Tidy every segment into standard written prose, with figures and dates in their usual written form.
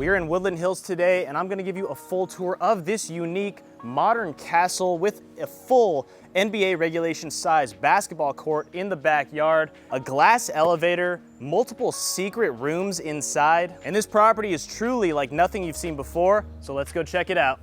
We're in Woodland Hills today, and I'm gonna give you a full tour of this unique modern castle with a full NBA regulation size basketball court in the backyard, a glass elevator, multiple secret rooms inside, and this property is truly like nothing you've seen before, so let's go check it out.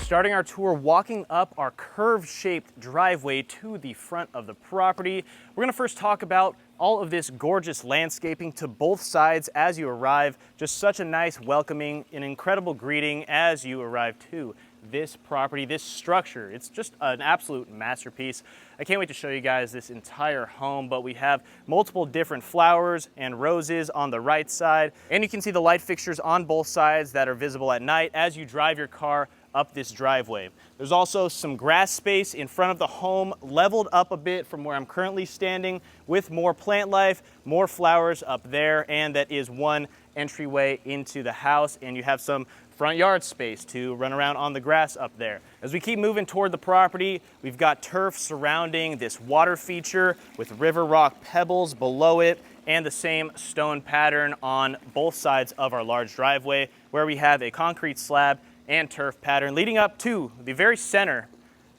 Starting our tour, walking up our curve-shaped driveway to the front of the property. We're gonna first talk about all of this gorgeous landscaping to both sides as you arrive. Just such a nice, welcoming, and incredible greeting as you arrive to this property, this structure. It's just an absolute masterpiece. I can't wait to show you guys this entire home, but we have multiple different flowers and roses on the right side, and you can see the light fixtures on both sides that are visible at night as you drive your car up this driveway. There's also some grass space in front of the home, leveled up a bit from where I'm currently standing, with more plant life, more flowers up there, and that is one entryway into the house, and you have some front yard space to run around on the grass up there. As we keep moving toward the property, we've got turf surrounding this water feature with river rock pebbles below it, and the same stone pattern on both sides of our large driveway, where we have a concrete slab and turf pattern leading up to the very center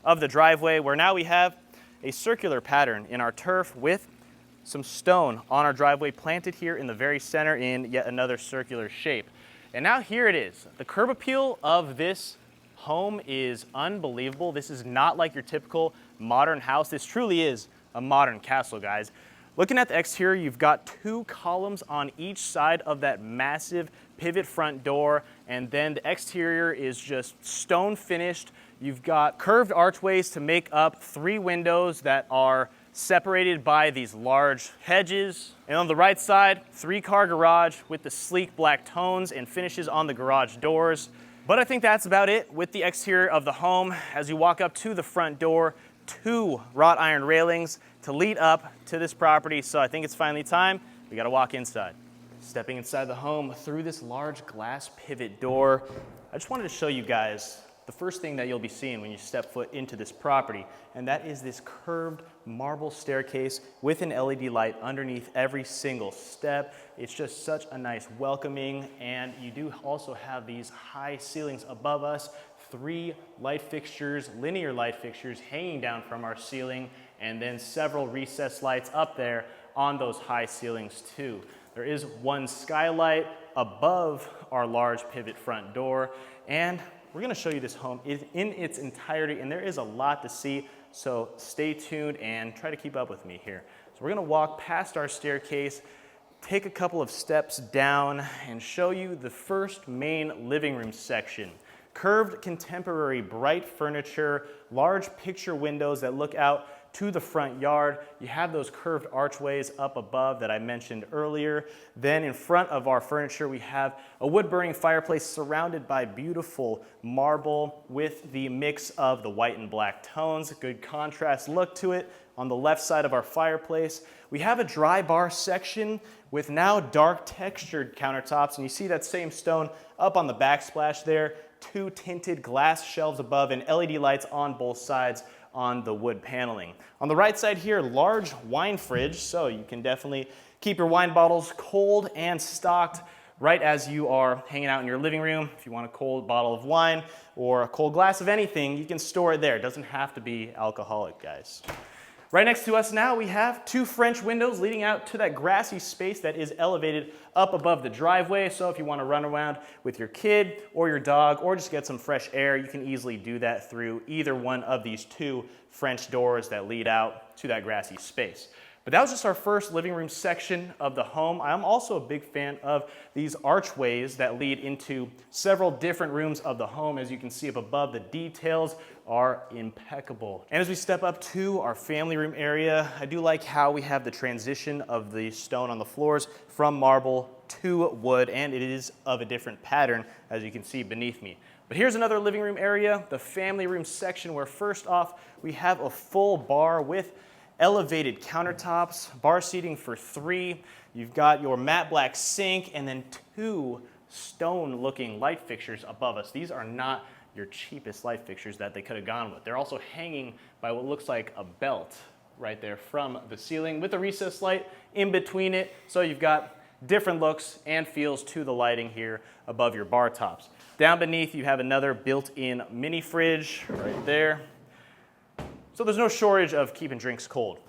of the driveway, where now we have a circular pattern in our turf with some stone on our driveway planted here in the very center in yet another circular shape. And now here it is. The curb appeal of this home is unbelievable. This is not like your typical modern house. This truly is a modern castle, guys. Looking at the exterior, you've got two columns on each side of that massive pivot front door, and then the exterior is just stone finished. You've got curved archways to make up three windows that are separated by these large hedges. And on the right side, 3-car garage with the sleek black tones and finishes on the garage doors. But I think that's about it with the exterior of the home. As you walk up to the front door, 2 wrought iron railings to lead up to this property. So I think it's finally time. We gotta walk inside. Stepping inside the home through this large glass pivot door, I just wanted to show you guys the first thing that you'll be seeing when you step foot into this property, and that is this curved marble staircase with an LED light underneath every single step. It's just such a nice welcoming, and you do also have these high ceilings above us, 3 light fixtures, linear light fixtures hanging down from our ceiling, and then several recessed lights up there on those high ceilings too. There is one skylight above our large pivot front door, and we're gonna show you this home in its entirety, and there is a lot to see, so stay tuned and try to keep up with me here. So we're gonna walk past our staircase, take a couple of steps down, and show you the first main living room section. Curved contemporary bright furniture, large picture windows that look out to the front yard. You have those curved archways up above that I mentioned earlier. Then in front of our furniture, we have a wood-burning fireplace surrounded by beautiful marble with the mix of the white and black tones. Good contrast look to it. On the left side of our fireplace, we have a dry bar section with now dark textured countertops, and you see that same stone up on the backsplash there. 2 tinted glass shelves above and LED lights on both sides on the wood paneling. On the right side here, large wine fridge, so you can definitely keep your wine bottles cold and stocked right as you are hanging out in your living room. If you want a cold bottle of wine or a cold glass of anything, you can store it there. It doesn't have to be alcoholic, guys. Right next to us now, we have 2 French windows leading out to that grassy space that is elevated up above the driveway. So if you want to run around with your kid or your dog or just get some fresh air, you can easily do that through either one of these 2 French doors that lead out to that grassy space. But that was just our first living room section of the home. I'm also a big fan of these archways that lead into several different rooms of the home. As you can see up above, the details are impeccable. And as we step up to our family room area, I do like how we have the transition of the stone on the floors from marble to wood, and it is of a different pattern, as you can see beneath me. But here's another living room area, the family room section, where first off, we have a full bar with elevated countertops, bar seating for 3. You've got your matte black sink and then 2 stone-looking light fixtures above us. These are not your cheapest light fixtures that they could have gone with. They're also hanging by what looks like a belt right there from the ceiling with a recessed light in between it. So you've got different looks and feels to the lighting here above your bar tops. Down beneath, you have another built-in mini fridge right there. So there's no shortage of keeping drinks cold.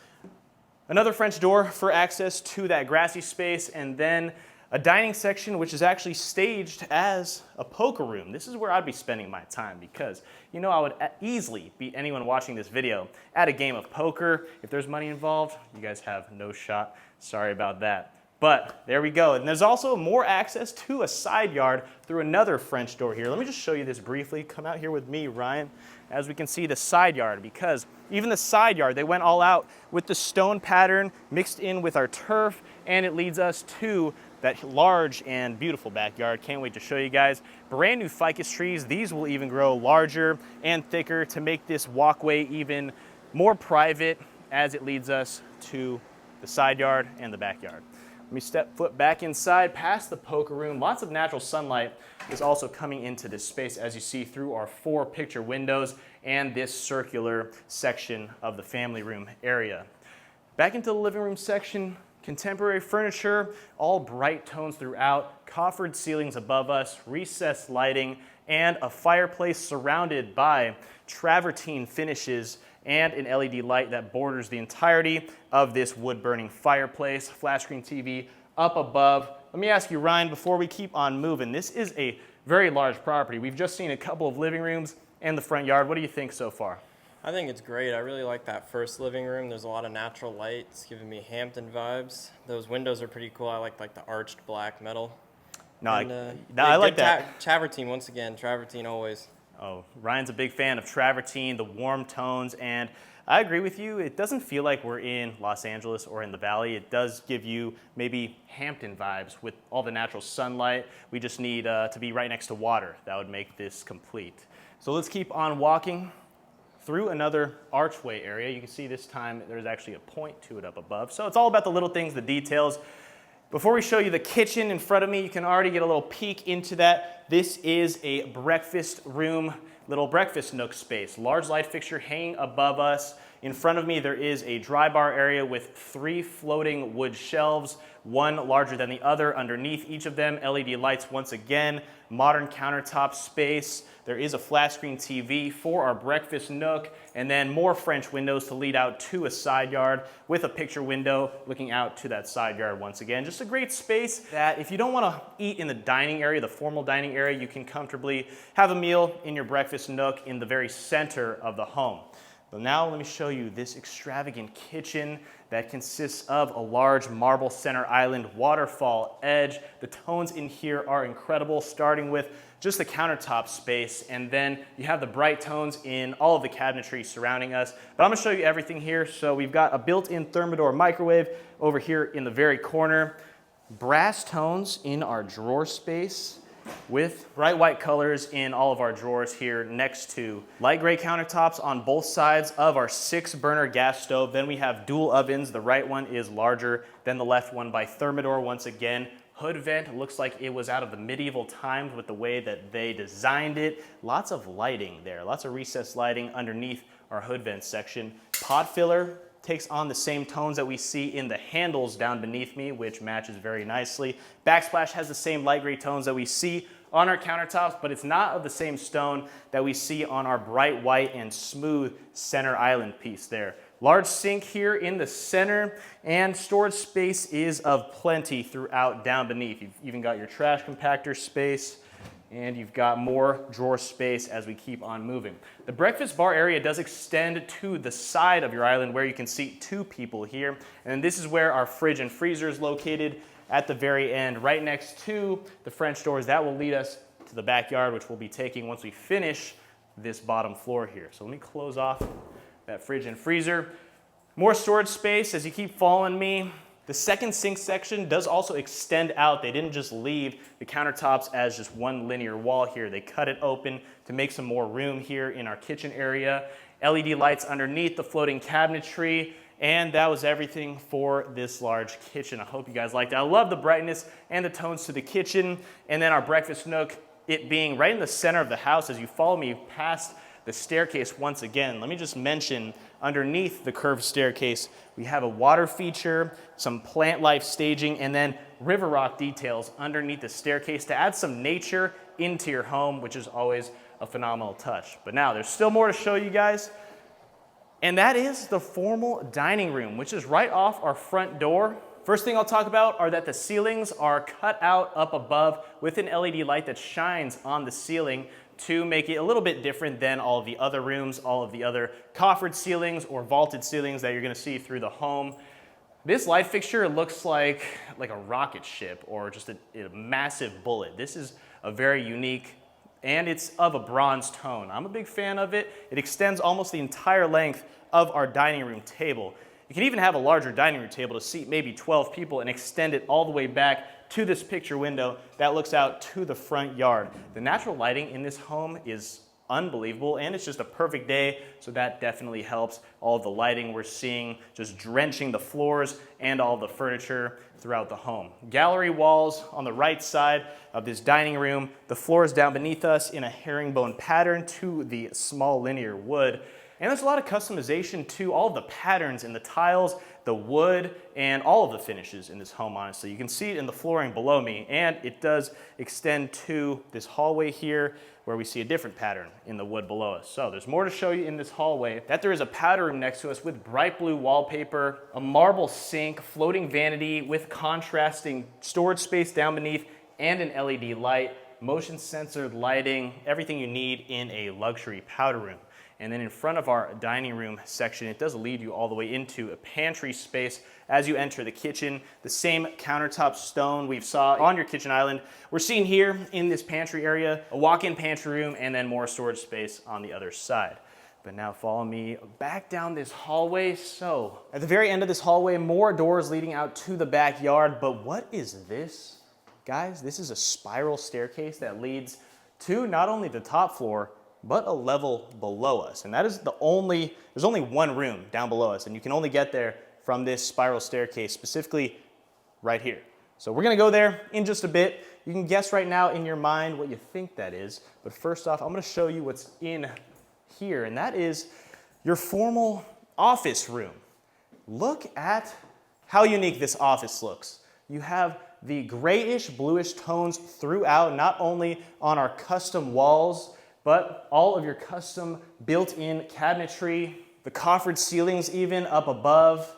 Another French door for access to that grassy space, and then a dining section which is actually staged as a poker room. This is where I'd be spending my time because, you know, I would easily beat anyone watching this video at a game of poker. If there's money involved, you guys have no shot. Sorry about that. But there we go. And there's also more access to a side yard through another French door here. Let me just show you this briefly. Come out here with me, Ryan, as we can see the side yard, because even the side yard, they went all out with the stone pattern mixed in with our turf, and it leads us to that large and beautiful backyard. Can't wait to show you guys. Brand new ficus trees. These will even grow larger and thicker to make this walkway even more private as it leads us to the side yard and the backyard. Let me step foot back inside past the poker room. Lots of natural sunlight is also coming into this space, as you see through our 4 picture windows and this circular section of the family room area. Back into the living room section, contemporary furniture, all bright tones throughout, coffered ceilings above us, recessed lighting, and a fireplace surrounded by travertine finishes and an LED light that borders the entirety of this wood-burning fireplace. Flat screen TV up above. Let me ask you, Ryan, before we keep on moving, this is a very large property. We've just seen a couple of living rooms and the front yard. What do you think so far? I think it's great. I really like that first living room. There's a lot of natural light. It's giving me Hampton vibes. Those windows are pretty cool. I like the arched black metal. No, And, I like that. Travertine, once again. Travertine always. Oh, Ryan's a big fan of travertine, the warm tones, and I agree with you. It doesn't feel like we're in Los Angeles or in the Valley. It does give you maybe Hampton vibes with all the natural sunlight. We just need to be right next to water. That would make this complete. So let's keep on walking through another archway area. You can see this time there's actually a point to it up above. So it's all about the little things, the details. Before we show you the kitchen in front of me, you can already get a little peek into that. This is a breakfast room, little breakfast nook space. Large light fixture hanging above us. In front of me, there is a dry bar area with 3 floating wood shelves, one larger than the other. Underneath each of them, LED lights once again, modern countertop space. There is a flat screen TV for our breakfast nook, and then more French windows to lead out to a side yard with a picture window looking out to that side yard once again. Just a great space that if you don't want to eat in the dining area, the formal dining area, you can comfortably have a meal in your breakfast nook in the very center of the home. But now let me show you this extravagant kitchen that consists of a large marble center island waterfall edge. The tones in here are incredible, starting with just the countertop space, and then you have the bright tones in all of the cabinetry surrounding us. But I'm gonna show you everything here. So we've got a built-in Thermador microwave over here in the very corner, brass tones in our drawer space, with bright white colors in all of our drawers here next to light gray countertops on both sides of our 6-burner gas stove. Then we have dual ovens. The right one is larger than the left one by Thermador once again. Hood vent looks like it was out of the medieval times with the way that they designed it. Lots of lighting there, lots of recessed lighting underneath our hood vent section. Pot filler takes on the same tones that we see in the handles down beneath me, which matches very nicely. Backsplash has the same light gray tones that we see on our countertops, but it's not of the same stone that we see on our bright white and smooth center island piece there. Large sink here in the center, and storage space is of plenty throughout down beneath. You've even got your trash compactor space And you've got more drawer space as we keep on moving. The breakfast bar area does extend to the side of your island where you can seat 2 people here. And this is where our fridge and freezer is located at the very end, right next to the French doors. That will lead us to the backyard, which we'll be taking once we finish this bottom floor here. So let me close off that fridge and freezer. More storage space as you keep following me. The second sink section does also extend out. They didn't just leave the countertops as just one linear wall here. They cut it open to make some more room here in our kitchen area. LED lights underneath the floating cabinetry, and that was everything for this large kitchen. I hope you guys liked it. I love the brightness and the tones to the kitchen, and then our breakfast nook, it being right in the center of the house. As you follow me past the staircase once again, let me just mention underneath the curved staircase, we have a water feature, some plant life staging, and then river rock details underneath the staircase to add some nature into your home, which is always a phenomenal touch. But now there's still more to show you guys, and that is the formal dining room, which is right off our front door. First thing I'll talk about are that the ceilings are cut out up above with an LED light that shines on the ceiling to make it a little bit different than all of the other rooms, all of the other coffered ceilings or vaulted ceilings that you're gonna see through the home. This light fixture looks like a rocket ship or just a massive bullet. This is a very unique, and it's of a bronze tone. I'm a big fan of it. It extends almost the entire length of our dining room table. You can even have a larger dining room table to seat maybe 12 people and extend it all the way back to this picture window that looks out to the front yard. The natural lighting in this home is unbelievable, and it's just a perfect day, so that definitely helps. All of the lighting we're seeing just drenching the floors and all the furniture throughout the home. Gallery walls on the right side of this dining room. The floor is down beneath us in a herringbone pattern to the small linear wood. And there's a lot of customization to all of the patterns in the tiles, the wood, and all of the finishes in this home, honestly. You can see it in the flooring below me, and it does extend to this hallway here where we see a different pattern in the wood below us. So there's more to show you in this hallway. That there is a powder room next to us with bright blue wallpaper, a marble sink, floating vanity with contrasting storage space down beneath, and an LED light, motion censored lighting, everything you need in a luxury powder room. And then in front of our dining room section, it does lead you all the way into a pantry space as you enter the kitchen. The same countertop stone we saw on your kitchen island, we're seeing here in this pantry area, a walk-in pantry room, and then more storage space on the other side. But now follow me back down this hallway. So at the very end of this hallway, more doors leading out to the backyard. But what is this? Guys, this is a spiral staircase that leads to not only the top floor, but a level below us. And that is there's only one room down below us, and you can only get there from this spiral staircase, specifically right here. So we're gonna go there in just a bit. You can guess right now in your mind what you think that is, but first off, I'm gonna show you what's in here, and that is your formal office room. Look at how unique this office looks. You have the grayish, bluish tones throughout, not only on our custom walls, but all of your custom built-in cabinetry, the coffered ceilings even up above,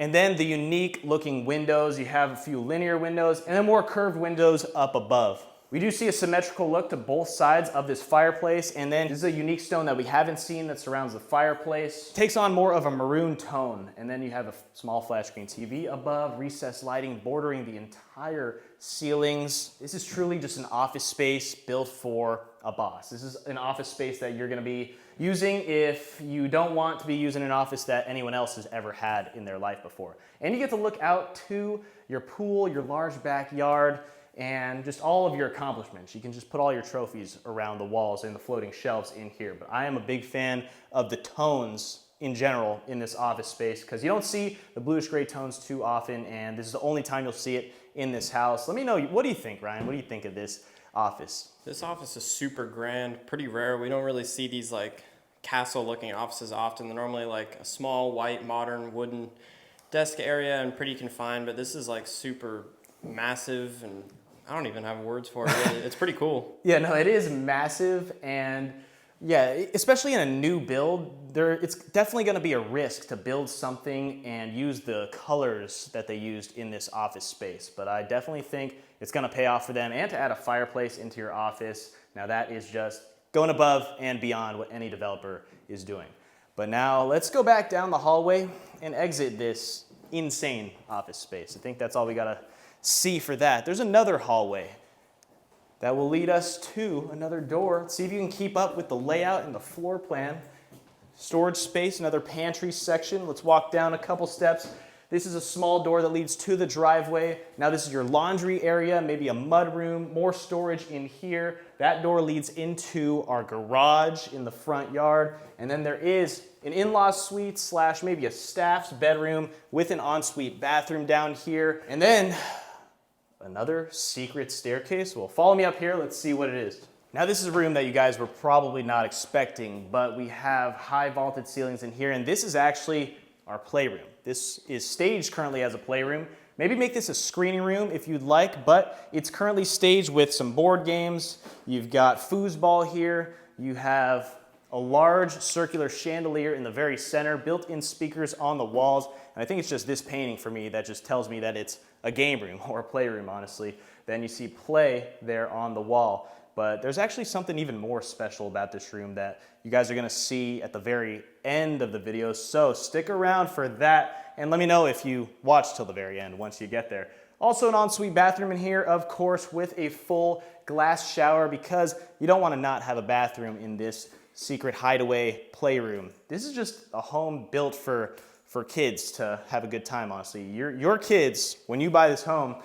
and then the unique looking windows. You have a few linear windows and then more curved windows up above. We do see a symmetrical look to both sides of this fireplace, and then this is a unique stone that we haven't seen that surrounds the fireplace. It takes on more of a maroon tone, and then you have a small flat screen TV above, recessed lighting bordering the entire ceilings. This is truly just an office space built for a boss. This is an office space that you're gonna be using if you don't want to be using an office that anyone else has ever had in their life before. And you get to look out to your pool, your large backyard, and just all of your accomplishments. You can just put all your trophies around the walls and the floating shelves in here. But I am a big fan of the tones in general in this office space because you don't see the bluish gray tones too often, and this is the only time you'll see it in this house. Let me know, what do you think, Ryan? What do you think of this office? This office is super grand, pretty rare. We don't really see these like castle looking offices often. They're normally like a small, white, modern, wooden desk area and pretty confined, but this is like super massive, and I don't even have words for it really. It's pretty cool. Yeah, no, it is massive, and Yeah, especially in a new build, it's definitely going to be a risk to build something and use the colors that they used in this office space. But I definitely think it's going to pay off for them, and to add a fireplace into your office. Now that is just going above and beyond what any developer is doing. But now let's go back down the hallway and exit this insane office space. I think that's all we got to see for that. There's another hallway that will lead us to another door. Let's see if you can keep up with the layout and the floor plan. Storage space, another pantry section. Let's walk down a couple steps. This is a small door that leads to the driveway. Now this is your laundry area, maybe a mud room, more storage in here. That door leads into our garage in the front yard. And then there is an in-law suite slash maybe a staff's bedroom with an ensuite bathroom down here. And then another secret staircase. Well, follow me up here. Let's see what it is. Now this is a room that you guys were probably not expecting, but we have high vaulted ceilings in here, and this is actually our playroom. This is staged currently as a playroom. Maybe make this a screening room if you'd like, but it's currently staged with some board games. You've got foosball here. You have a large circular chandelier in the very center, built-in speakers on the walls, and I think it's just this painting for me that just tells me that it's a game room or a playroom, honestly. Then you see play there on the wall. But there's actually something even more special about this room that you guys are gonna see at the very end of the video. So stick around for that and let me know if you watch till the very end once you get there. Also an ensuite bathroom in here, of course, with a full glass shower because you don't wanna not have a bathroom in this secret hideaway playroom. This is just a home built for kids to have a good time, honestly. Your kids, when you buy this home,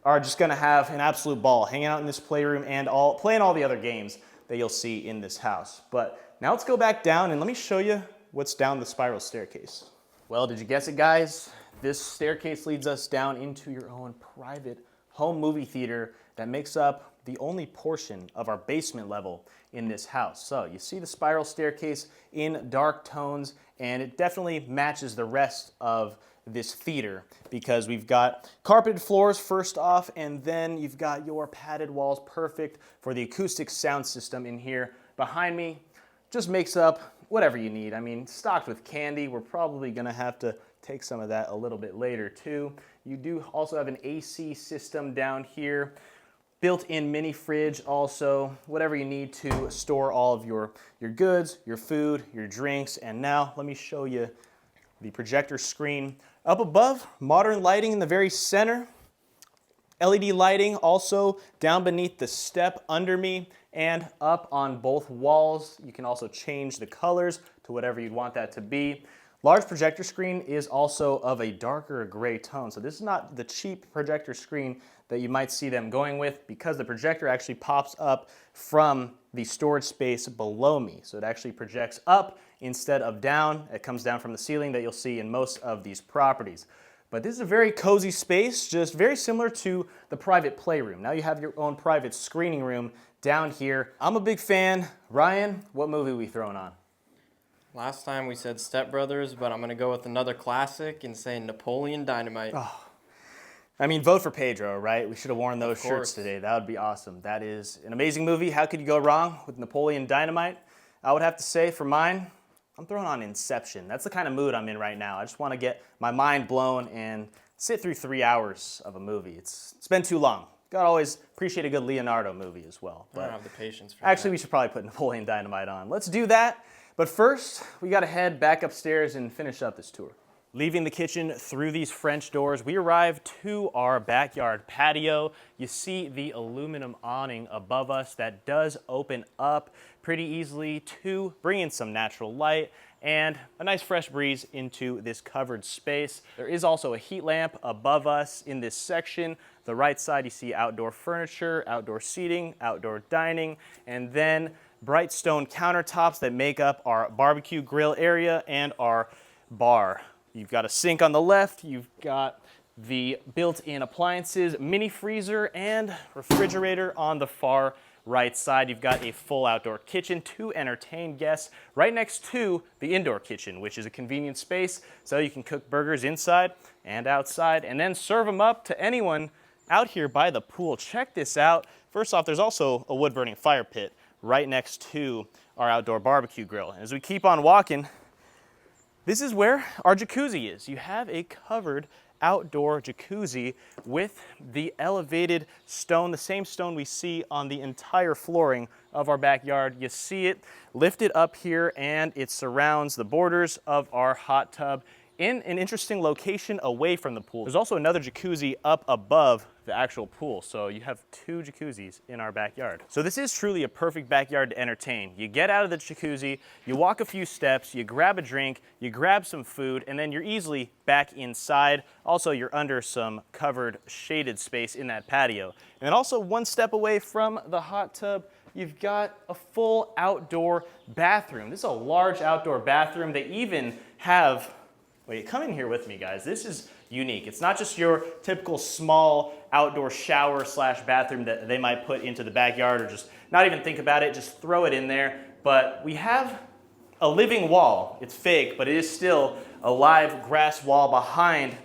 are just gonna have an absolute ball hanging out in this playroom and playing all the other games that you'll see in this house. But now let's go back down and let me show you what's down the spiral staircase. Well, did you guess it, guys? This staircase leads us down into your own private home movie theater that makes up the only portion of our basement level in this house. So you see the spiral staircase in dark tones, and it definitely matches the rest of this theater because we've got carpeted floors first off, and then you've got your padded walls, perfect for the acoustic sound system in here. Behind me just makes up whatever you need. I mean, stocked with candy. We're probably gonna have to take some of that a little bit later too. You do also have an AC system down here, built-in mini fridge also, whatever you need to store all of your goods, your food, your drinks. And now let me show you the projector screen. Up above, modern lighting in the very center. LED lighting also down beneath the step under me and up on both walls. You can also change the colors to whatever you'd want that to be. Large projector screen is also of a darker gray tone. So this is not the cheap projector screen that you might see them going with because the projector actually pops up from the storage space below me. So it actually projects up instead of down. It comes down from the ceiling that you'll see in most of these properties. But this is a very cozy space, just very similar to the private playroom. Now you have your own private screening room down here. I'm a big fan. Ryan, what movie are we throwing on? Last time we said Step Brothers, but I'm going to go with another classic and say Napoleon Dynamite. Oh. I mean, vote for Pedro, right? We should have worn those shirts today. That would be awesome. That is an amazing movie. How could you go wrong with Napoleon Dynamite? I would have to say for mine, I'm throwing on Inception. That's the kind of mood I'm in right now. I just want to get my mind blown and sit through 3 hours of a movie. It's been too long. Gotta always appreciate a good Leonardo movie as well. But I don't have the patience for actually, that. we should probably put Napoleon Dynamite on. Let's do that. But first, we gotta head back upstairs and finish up this tour. Leaving the kitchen through these French doors, we arrive to our backyard patio. You see the aluminum awning above us that does open up pretty easily to bring in some natural light and a nice fresh breeze into this covered space. There is also a heat lamp above us in this section. The right side, you see outdoor furniture, outdoor seating, outdoor dining, and then bright stone countertops that make up our barbecue grill area and our bar. You've got a sink on the left, you've got the built-in appliances, mini freezer, and refrigerator on the far right side. You've got a full outdoor kitchen to entertain guests right next to the indoor kitchen, which is a convenient space so you can cook burgers inside and outside and then serve them up to anyone out here by the pool. Check this out. First off, there's also a wood-burning fire pit right next to our outdoor barbecue grill. And as we keep on walking, this is where our jacuzzi is. You have a covered outdoor jacuzzi with the elevated stone, the same stone we see on the entire flooring of our backyard. You see it lifted up here, and it surrounds the borders of our hot tub in an interesting location away from the pool. There's also another jacuzzi up above the actual pool, so you have 2 jacuzzis in our backyard. So this is truly a perfect backyard to entertain. You get out of the jacuzzi, you walk a few steps, you grab a drink, you grab some food, and then you're easily back inside. Also, you're under some covered shaded space in that patio. And then also 1 step away from the hot tub, you've got a full outdoor bathroom. This is a large outdoor bathroom. They even have, wait, come in here with me, guys. This is unique. It's not just your typical small outdoor shower slash bathroom that they might put into the backyard or just not even think about it, just throw it in there. But we have a living wall. It's fake, but it is still a live grass wall behind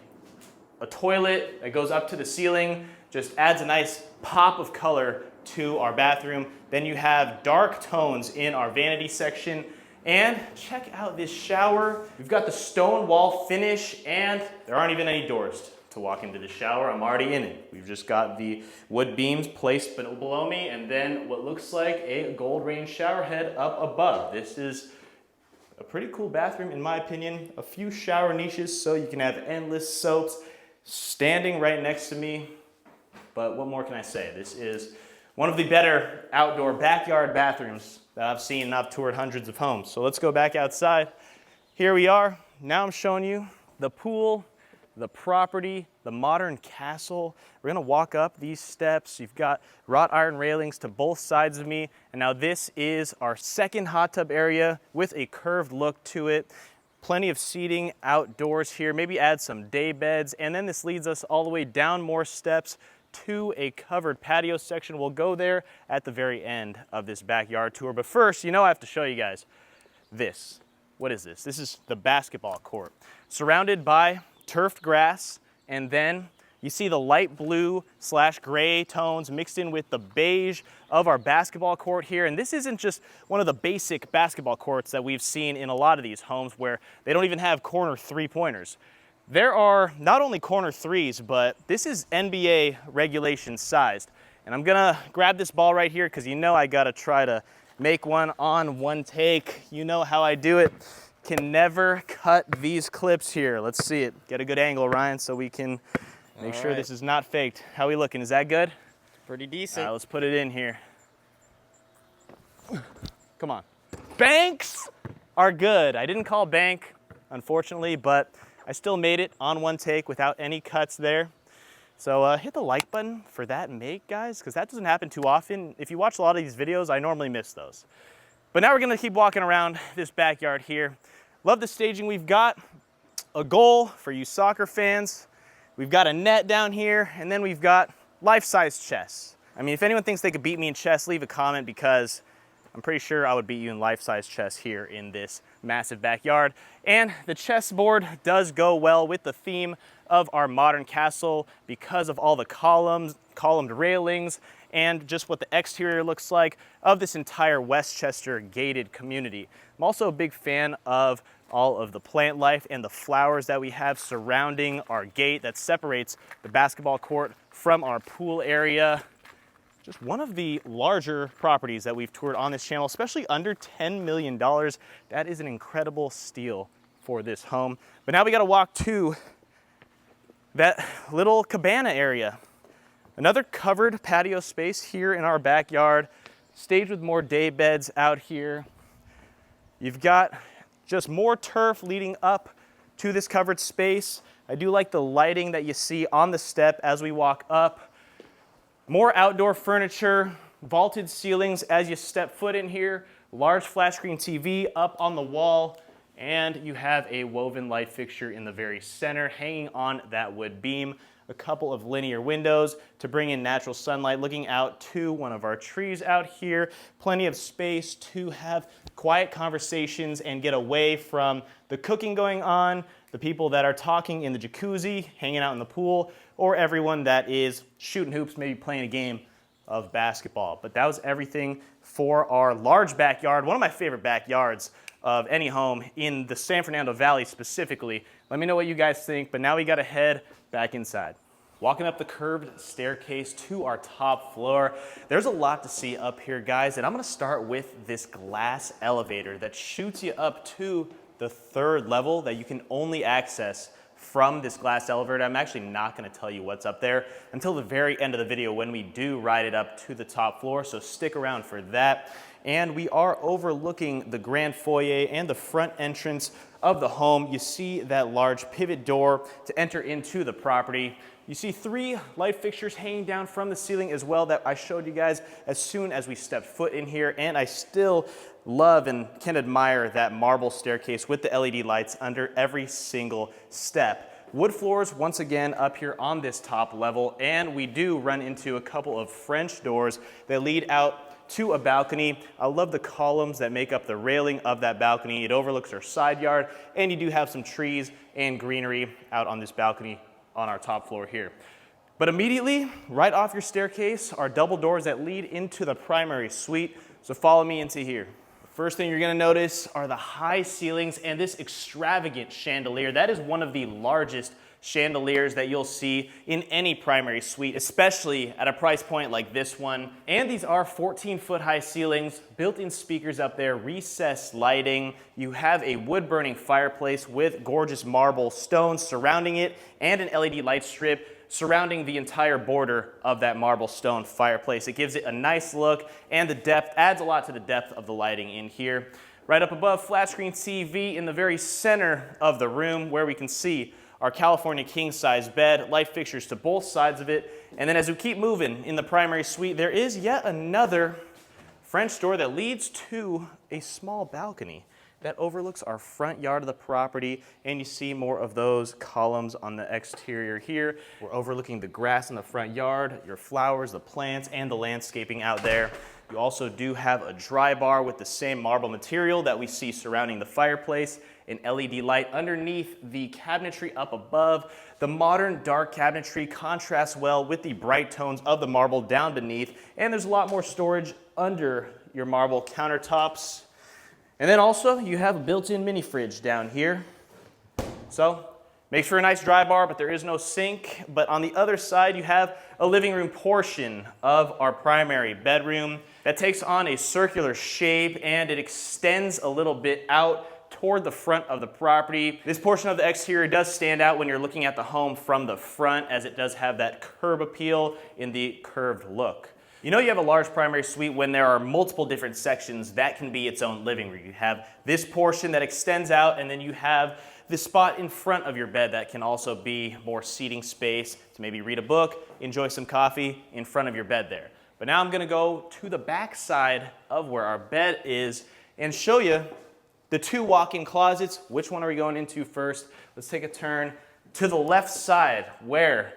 a toilet that goes up to the ceiling, just adds a nice pop of color to our bathroom. Then you have dark tones in our vanity section. And check out this shower. We've got the stone wall finish, and there aren't even any doors to walk into the shower. I'm already in it. We've just got the wood beams placed below me, and then what looks like a gold rain shower head up above. This is a pretty cool bathroom, in my opinion. A few shower niches so you can have endless soaps standing right next to me. But what more can I say? This is one of the better outdoor backyard bathrooms that I've seen, and I've toured hundreds of homes. So let's go back outside. Here we are. Now I'm showing you the pool, the property, the modern castle. We're gonna walk up these steps. You've got wrought iron railings to both sides of me. And now this is our second hot tub area with a curved look to it. Plenty of seating outdoors here. Maybe add some day beds. And then this leads us all the way down more steps to a covered patio section. We'll go there at the very end of this backyard tour. But first, you know, I have to show you guys this. What is this? This is the basketball court, surrounded by turfed grass, and then you see the light blue slash gray tones mixed in with the beige of our basketball court here. And this isn't just one of the basic basketball courts that we've seen in a lot of these homes where they don't even have corner 3-pointers. There are not only corner 3s, but this is NBA regulation sized. And I'm gonna grab this ball right here because you know I gotta try to make one on 1 take. You know how I do it. Can never cut these clips here. Let's see it. Get a good angle, Ryan, so we can make sure this is not faked. How we looking? Is that good? Pretty decent. All right, let's put it in here. Come on. Banks are good. I didn't call bank, unfortunately, but I still made it on 1 take without any cuts there. So hit the like button for that make, guys, because that doesn't happen too often. If you watch a lot of these videos, I normally miss those. But now we're gonna keep walking around this backyard here. Love the staging we've got. A goal for you soccer fans. We've got a net down here, and then we've got life-size chess. I mean, if anyone thinks they could beat me in chess, leave a comment, because I'm pretty sure I would beat you in life-size chess here in this massive backyard. And the chessboard does go well with the theme of our modern castle because of all the columned railings, and just what the exterior looks like of this entire Westchester gated community. I'm also a big fan of all of the plant life and the flowers that we have surrounding our gate that separates the basketball court from our pool area. Just one of the larger properties that we've toured on this channel, especially under $10 million. That is an incredible steal for this home. But now we gotta walk to that little cabana area. Another covered patio space here in our backyard, staged with more day beds out here. You've got just more turf leading up to this covered space. I do like the lighting that you see on the step as we walk up. More outdoor furniture, vaulted ceilings as you step foot in here, large flat screen TV up on the wall, and you have a woven light fixture in the very center hanging on that wood beam. A couple of linear windows to bring in natural sunlight looking out to one of our trees out here. Plenty of space to have quiet conversations and get away from the cooking going on, the people that are talking in the jacuzzi, hanging out in the pool, or everyone that is shooting hoops, maybe playing a game of basketball. But that was everything for our large backyard, one of my favorite backyards of any home in the San Fernando Valley specifically. Let me know what you guys think, but now we gotta head back inside. Walking up the curved staircase to our top floor, there's a lot to see up here, guys, and I'm gonna start with this glass elevator that shoots you up to the 3rd level that you can only access from this glass elevator. I'm actually not gonna tell you what's up there until the very end of the video when we do ride it up to the top floor, so stick around for that. And we are overlooking the grand foyer and the front entrance of the home. You see that large pivot door to enter into the property. You see 3 light fixtures hanging down from the ceiling as well that I showed you guys as soon as we stepped foot in here, and I still love and can admire that marble staircase with the LED lights under every single step. Wood floors once again up here on this top level, and we do run into a couple of French doors that lead out to a balcony. I love the columns that make up the railing of that balcony. It overlooks our side yard, and you do have some trees and greenery out on this balcony on our top floor here. But immediately, right off your staircase, are double doors that lead into the primary suite. So follow me into here. First thing you're gonna notice are the high ceilings and this extravagant chandelier. That is one of the largest chandeliers that you'll see in any primary suite, especially at a price point like this one. And these are 14-foot high ceilings, built-in speakers up there, recessed lighting. You have a wood-burning fireplace with gorgeous marble stones surrounding it and an LED light strip surrounding the entire border of that marble stone fireplace. It gives it a nice look, and the depth adds a lot to the depth of the lighting in here. Right up above, flat screen TV in the very center of the room where we can see our California king-size bed, light fixtures to both sides of it. And then as we keep moving in the primary suite, there is yet another French door that leads to a small balcony that overlooks our front yard of the property, and you see more of those columns on the exterior here. We're overlooking the grass in the front yard, your flowers, the plants, and the landscaping out there. You also do have a dry bar with the same marble material that we see surrounding the fireplace, an LED light underneath the cabinetry up above. The modern dark cabinetry contrasts well with the bright tones of the marble down beneath, and there's a lot more storage under your marble countertops. And then also you have a built-in mini fridge down here. So makes for a nice dry bar, but there is no sink. But on the other side, you have a living room portion of our primary bedroom that takes on a circular shape, and it extends a little bit out toward the front of the property. This portion of the exterior does stand out when you're looking at the home from the front, as it does have that curb appeal in the curved look. You know you have a large primary suite when there are multiple different sections that can be its own living room. You have this portion that extends out, and then you have the spot in front of your bed that can also be more seating space to maybe read a book, enjoy some coffee in front of your bed there. But now I'm gonna go to the back side of where our bed is and show you the 2 walk-in closets. Which one are we going into first? Let's take a turn to the left side, where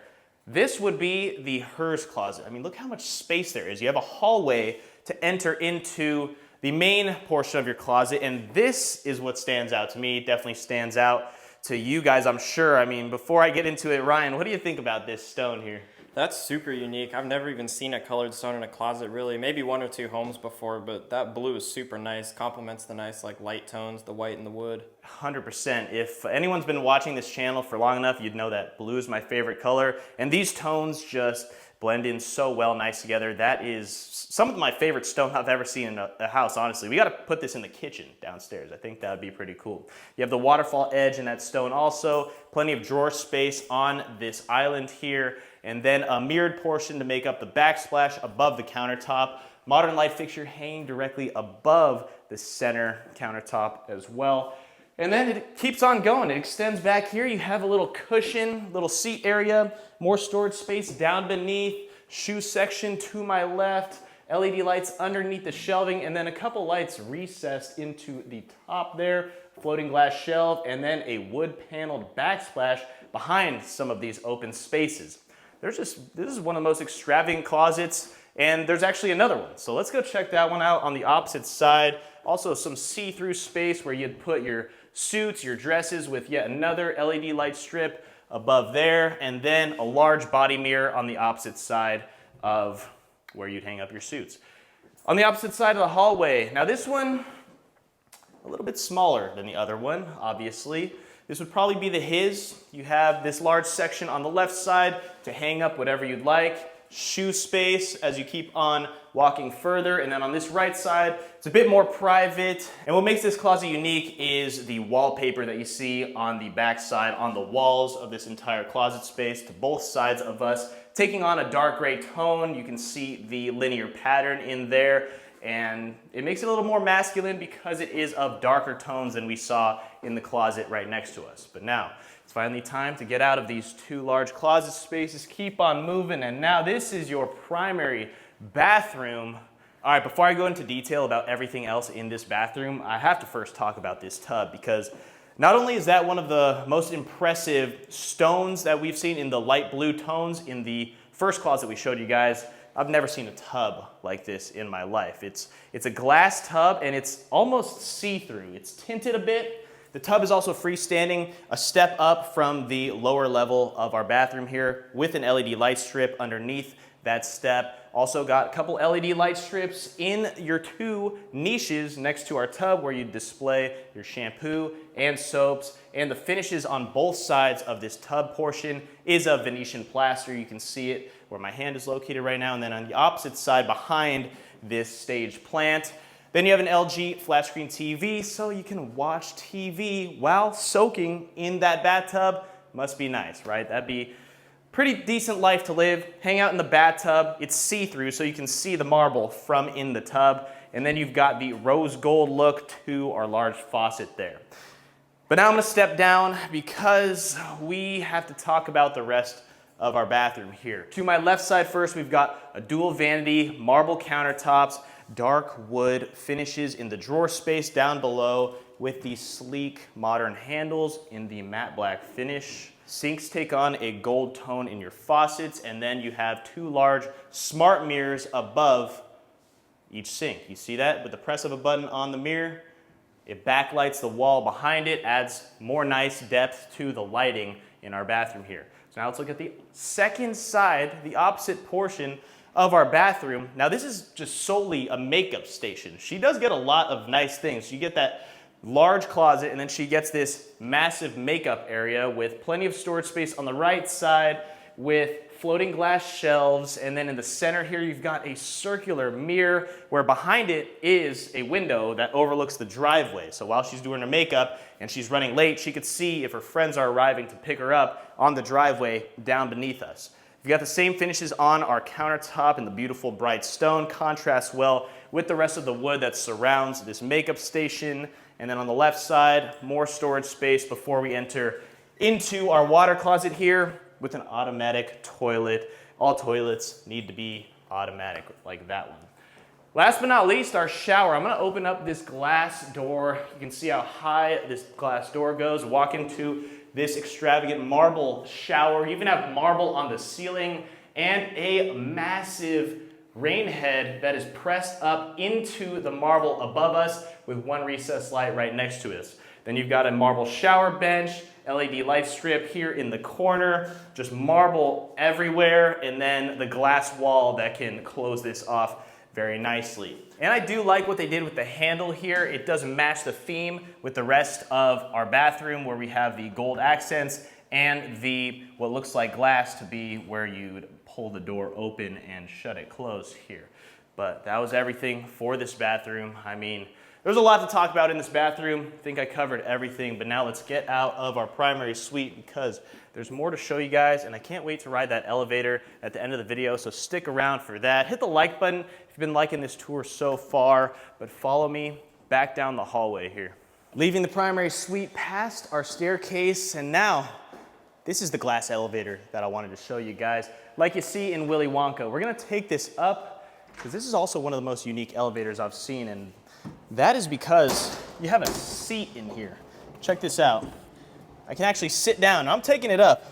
this would be the hers closet. I mean, look how much space there is. You have a hallway to enter into the main portion of your closet, and this is what stands out to me. Definitely stands out to you guys, I'm sure. I mean, before I get into it, Ryan, what do you think about this stone here? That's super unique. I've never even seen a colored stone in a closet, really. Maybe 1 or 2 homes before, but that blue is super nice. Complements the nice like light tones, the white and the wood. 100%. If anyone's been watching this channel for long enough, you'd know that blue is my favorite color, and these tones just blend in so well, nice together. That is some of my favorite stone I've ever seen in a house, honestly. We gotta put this in the kitchen downstairs. I think that would be pretty cool. You have the waterfall edge in that stone also, plenty of drawer space on this island here, and then a mirrored portion to make up the backsplash above the countertop. Modern light fixture hanging directly above the center countertop as well. And then it keeps on going. It extends back here. You have a little cushion, little seat area, more storage space down beneath, shoe section to my left, LED lights underneath the shelving, and then a couple lights recessed into the top there, floating glass shelf, and then a wood paneled backsplash behind some of these open spaces. This is one of the most extravagant closets, and there's actually another one. So let's go check that one out on the opposite side. Also some see-through space where you'd put your suits, your dresses, with yet another LED light strip above there, and then a large body mirror on the opposite side of where you'd hang up your suits. On the opposite side of the hallway, now this one, a little bit smaller than the other one, obviously. This would probably be the his. You have this large section on the left side to hang up whatever you'd like. Shoe space as you keep on walking further. And then on this right side, it's a bit more private. And what makes this closet unique is the wallpaper that you see on the back side, on the walls of this entire closet space to both sides of us, taking on a dark gray tone. You can see the linear pattern in there. And it makes it a little more masculine because it is of darker tones than we saw in the closet right next to us. But now, it's finally time to get out of these two large closet spaces, keep on moving, and now this is your primary bathroom. All right, before I go into detail about everything else in this bathroom, I have to first talk about this tub because not only is that one of the most impressive stones that we've seen in the light blue tones in the first closet we showed you guys, I've never seen a tub like this in my life. It's a glass tub and it's almost see-through. It's tinted a bit. The tub is also freestanding, a step up from the lower level of our bathroom here with an LED light strip underneath that step. Also got a couple LED light strips in your two niches next to our tub where you display your shampoo and soaps. And the finishes on both sides of this tub portion is of Venetian plaster. You can see it where my hand is located right now. And then on the opposite side behind this stage plant, then you have an LG flat screen TV, so you can watch TV while soaking in that bathtub. Must be nice, right? That'd be pretty decent life to live. Hang out in the bathtub. It's see-through, so you can see the marble from in the tub. And then you've got the rose gold look to our large faucet there. But now I'm gonna step down because we have to talk about the rest of our bathroom here. To my left side first, we've got a dual vanity, marble countertops, dark wood finishes in the drawer space down below with these sleek modern handles in the matte black finish. Sinks take on a gold tone in your faucets, and then you have two large smart mirrors above each sink. You see that? With the press of a button on the mirror, it backlights the wall behind it, adds more nice depth to the lighting in our bathroom here. So now let's look at the second side, the opposite portion of our bathroom. Now this is just solely a makeup station. She does get a lot of nice things. You get that large closet, and then she gets this massive makeup area with plenty of storage space on the right side with floating glass shelves, and then in the center here you've got a circular mirror where behind it is a window that overlooks the driveway. So while she's doing her makeup and she's running late, she could see if her friends are arriving to pick her up on the driveway down beneath us. We've got the same finishes on our countertop and the beautiful bright stone contrasts well with the rest of the wood that surrounds this makeup station. And then on the left side, more storage space before we enter into our water closet here with an automatic toilet. All toilets need to be automatic like that one. Last but not least, our shower. I'm gonna open up this glass door. You can see how high this glass door goes. Walk into this extravagant marble shower. You even have marble on the ceiling and a massive rain head that is pressed up into the marble above us with one recessed light right next to us. Then you've got a marble shower bench, LED light strip here in the corner, just marble everywhere, and then the glass wall that can close this off very nicely. And I do like what they did with the handle here. It does match the theme with the rest of our bathroom where we have the gold accents and the what looks like glass to be where you'd pull the door open and shut it closed here. But that was everything for this bathroom. I mean, there's a lot to talk about in this bathroom. I think I covered everything, but now let's get out of our primary suite because there's more to show you guys, and I can't wait to ride that elevator at the end of the video, so stick around for that. Hit the like button if you've been liking this tour so far, but follow me back down the hallway here. Leaving the primary suite past our staircase, and now this is the glass elevator that I wanted to show you guys. Like you see in Willy Wonka, we're gonna take this up because this is also one of the most unique elevators I've seen, and that is because you have a seat in here. Check this out. I can actually sit down. I'm taking it up.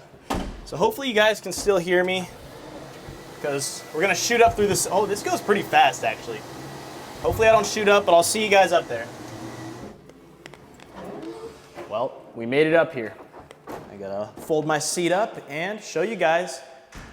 So hopefully you guys can still hear me because we're gonna shoot up through this. Oh, this goes pretty fast actually. Hopefully I don't shoot up, but I'll see you guys up there. Well, we made it up here. I gotta fold my seat up and show you guys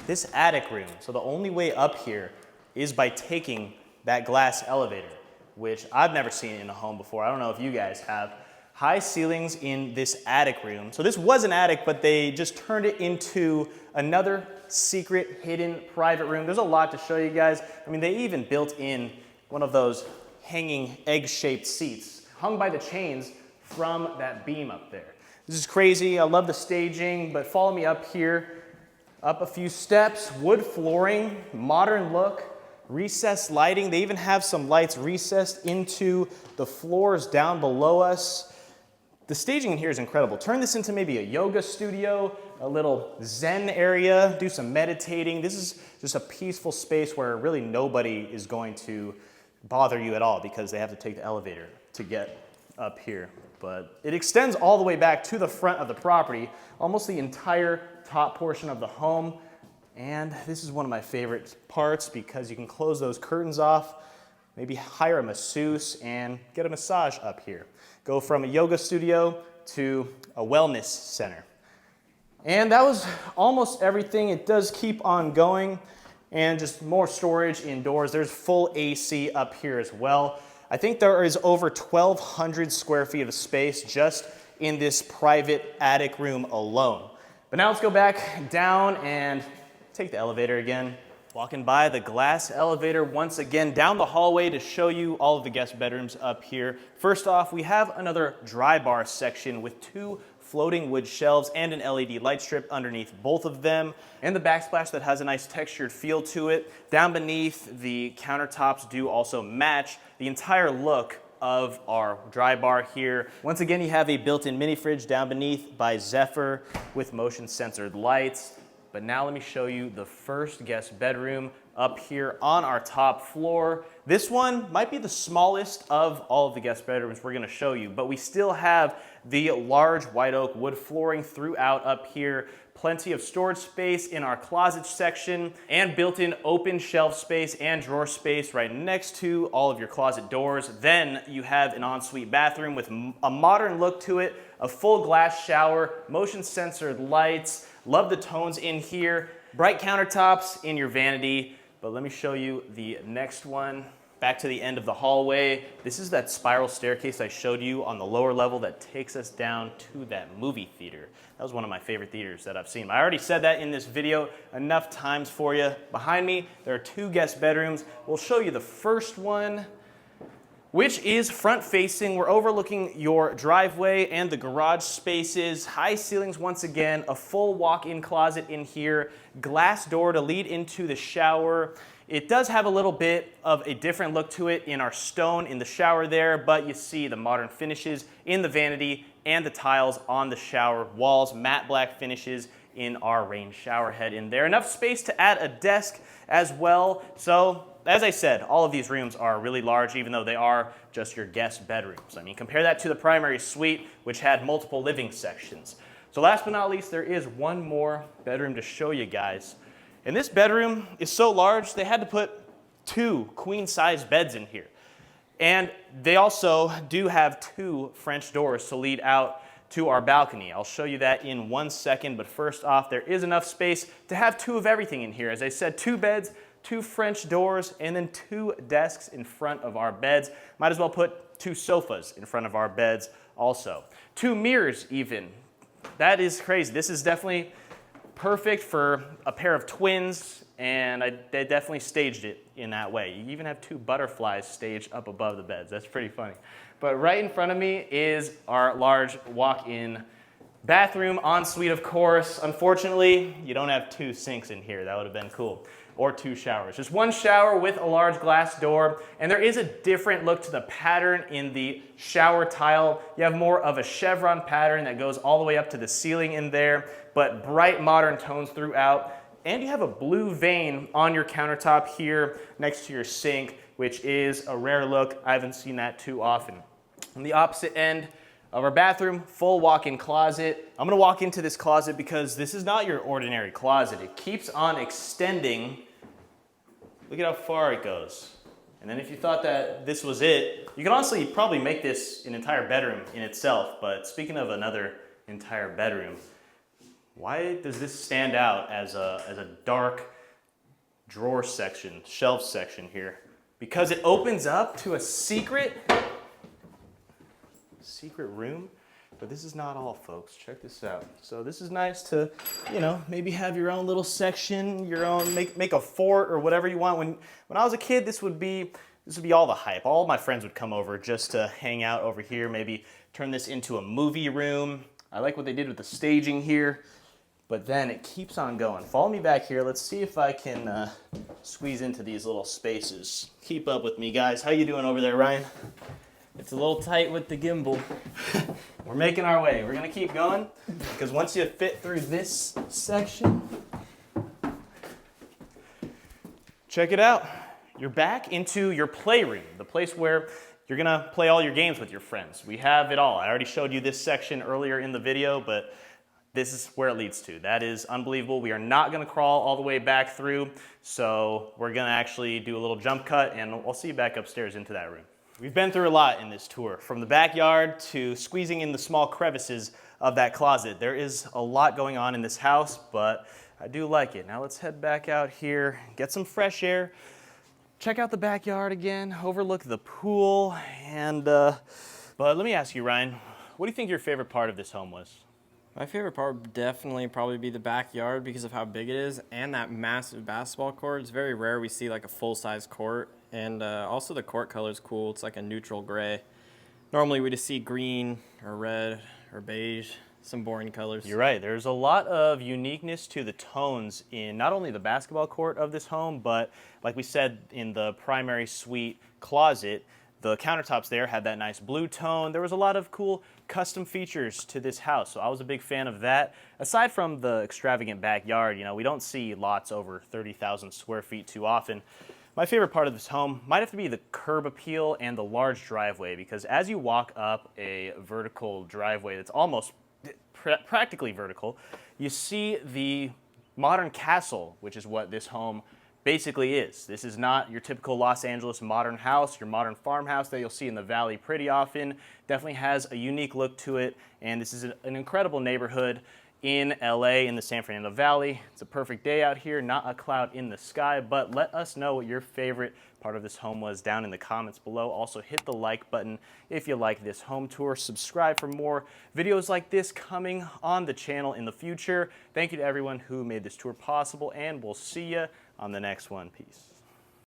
this attic room. So the only way up here is by taking that glass elevator, which I've never seen in a home before. I don't know if you guys have. High ceilings in this attic room. So this was an attic, but they just turned it into another secret, hidden, private room. There's a lot to show you guys. I mean, they even built in one of those hanging egg-shaped seats hung by the chains from that beam up there. This is crazy. I love the staging, but follow me up here. Up a few steps, wood flooring, modern look, recessed lighting. They even have some lights recessed into the floors down below us. The staging in here is incredible. Turn this into maybe a yoga studio, a little Zen area, do some meditating. This is just a peaceful space where really nobody is going to bother you at all because they have to take the elevator to get up here. But it extends all the way back to the front of the property, almost the entire top portion of the home. And this is one of my favorite parts because you can close those curtains off, maybe hire a masseuse and get a massage up here. Go from a yoga studio to a wellness center. And that was almost everything. It does keep on going, and just more storage indoors. There's full AC up here as well. I think there is over 1,200 square feet of space just in this private attic room alone. But now let's go back down and take the elevator again. Walking by the glass elevator once again down the hallway to show you all of the guest bedrooms up here. First off, we have another dry bar section with 2 floating wood shelves and an LED light strip underneath both of them, and the backsplash that has a nice textured feel to it. Down beneath, the countertops do also match the entire look of our dry bar here. Once again, you have a built-in mini fridge down beneath by Zephyr with motion sensored lights. But now let me show you the first guest bedroom up here on our top floor. This one might be the smallest of all of the guest bedrooms we're gonna show you, but we still have the large white oak wood flooring throughout up here, plenty of storage space in our closet section, and built-in open shelf space and drawer space right next to all of your closet doors. Then you have an ensuite bathroom with a modern look to it, a full glass shower, motion sensored lights. Love the tones in here. Bright countertops in your vanity. But let me show you the next one. Back to the end of the hallway. This is that spiral staircase I showed you on the lower level that takes us down to that movie theater. That was one of my favorite theaters that I've seen. I already said that in this video enough times for you. Behind me, there are 2 guest bedrooms. We'll show you the first one, which is front facing. We're overlooking your driveway and the garage spaces. High ceilings once again, a full walk-in closet in here, glass door to lead into the shower. It does have a little bit of a different look to it in our stone in the shower there, but you see the modern finishes in the vanity and the tiles on the shower walls, matte black finishes in our rain shower head in there. Enough space to add a desk as well. So as I said, all of these rooms are really large, even though they are just your guest bedrooms. I mean, compare that to the primary suite, which had multiple living sections. So last but not least, there is one more bedroom to show you guys. And this bedroom is so large, they had to put 2 queen-size beds in here. And they also do have 2 French doors to lead out to our balcony. I'll show you that in 1 second, but first off, there is enough space to have 2 of everything in here. As I said, 2 beds, 2 French doors, and then 2 desks in front of our beds. Might as well put 2 sofas in front of our beds also. 2 mirrors even. That is crazy. This is definitely perfect for a pair of twins, and they definitely staged it in that way. You even have 2 butterflies staged up above the beds. That's pretty funny. But right in front of me is our large walk-in bathroom, ensuite of course. Unfortunately, you don't have 2 sinks in here. That would have been cool. Or 2 showers. Just 1 shower with a large glass door, and there is a different look to the pattern in the shower tile. You have more of a chevron pattern that goes all the way up to the ceiling in there, but bright modern tones throughout. And you have a blue vein on your countertop here next to your sink, which is a rare look. I haven't seen that too often. On the opposite end of our bathroom, full walk-in closet. I'm gonna walk into this closet because this is not your ordinary closet. It keeps on extending. Look at how far it goes. And then if you thought that this was it, you can honestly probably make this an entire bedroom in itself. But speaking of another entire bedroom, why does this stand out as a dark drawer section, shelf section here? because it opens up to a secret room. But this is not all, folks. Check this out. So this is nice to, you know, maybe have your own little section, your own, make a fort or whatever you want. When I was a kid, this would be all the hype. All my friends would come over just to hang out over here, maybe turn this into a movie room. I like what they did with the staging here, but then it keeps on going. Follow me back here. Let's see if I can squeeze into these little spaces. Keep up with me, guys. How you doing over there, Ryan? It's a little tight with the gimbal. We're making our way. We're gonna keep going because once you fit through this section, check it out. You're back into your playroom, the place where you're gonna play all your games with your friends. We have it all. I already showed you this section earlier in the video, but this is where it leads to. That is unbelievable. We are not gonna crawl all the way back through, so we're gonna actually do a little jump cut and I'll see you back upstairs into that room. We've been through a lot in this tour, from the backyard to squeezing in the small crevices of that closet. There is a lot going on in this house, but I do like it. Now let's head back out here, get some fresh air, check out the backyard again, overlook the pool, and but let me ask you, Ryan, what do you think your favorite part of this home was? My favorite part would definitely probably be the backyard because of how big it is and that massive basketball court. It's very rare we see like a full-size court, and also the court color is cool. It's like a neutral gray. Normally we just see green or red or beige, some boring colors. You're right. There's a lot of uniqueness to the tones in not only the basketball court of this home, but like we said in the primary suite closet, the countertops there had that nice blue tone. There was a lot of cool custom features to this house, so I was a big fan of that. Aside from the extravagant backyard, you know, we don't see lots over 30,000 square feet too often. My favorite part of this home might have to be the curb appeal and the large driveway, because as you walk up a vertical driveway that's almost practically vertical, you see the modern castle, which is what this home basically is. This is not your typical Los Angeles modern house, your modern farmhouse that you'll see in the valley pretty often. Definitely has a unique look to it, and this is an incredible neighborhood in LA in the San Fernando Valley. It's a perfect day out here, not a cloud in the sky, but let us know what your favorite part of this home was down in the comments below. Also hit the like button if you like this home tour. Subscribe for more videos like this coming on the channel in the future. Thank you to everyone who made this tour possible, and we'll see you on the next one. Peace.